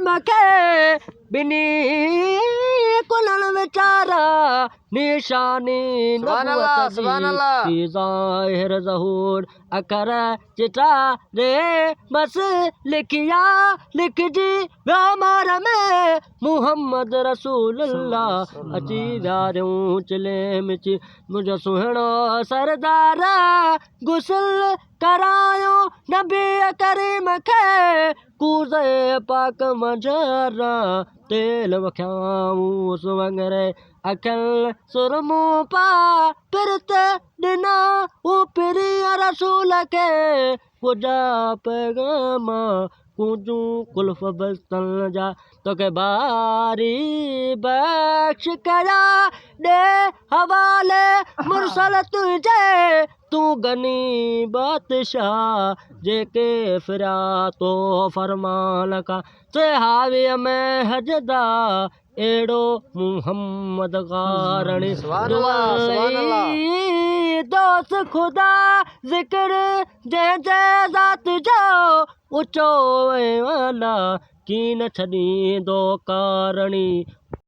मखे बिनी कुलन विचारा निशानी नबुवत दी ज़ाहिर ज़हूर अखर चिटा रे बस लिखिया लिख जी व्यामार में मुहम्मद रसूलुल्लाह अची व्यारियूं चिले मिची मुझो सुहिणो सरदारा गुसल करायो नबी करीम खे कूज़े पाक मजरा तेल वख्याऊं सुवंगरे अखिल सुरमू पा पिरत डिना ऊपरी रसूल के पुजा पैगामा कुजू कुल्फ बस्तन जा तो के बारी बख्श कया दे हवाले मुरसल तुझे तू गनी बादशाह जेके फिरा तो फरमान का सहावी में हजदा एड़ो मुहम्मद गारणी दोस्त खुदा जिक्र जय जय ज़ात जो ऊंचो वाला कीन छॾी दो कारणी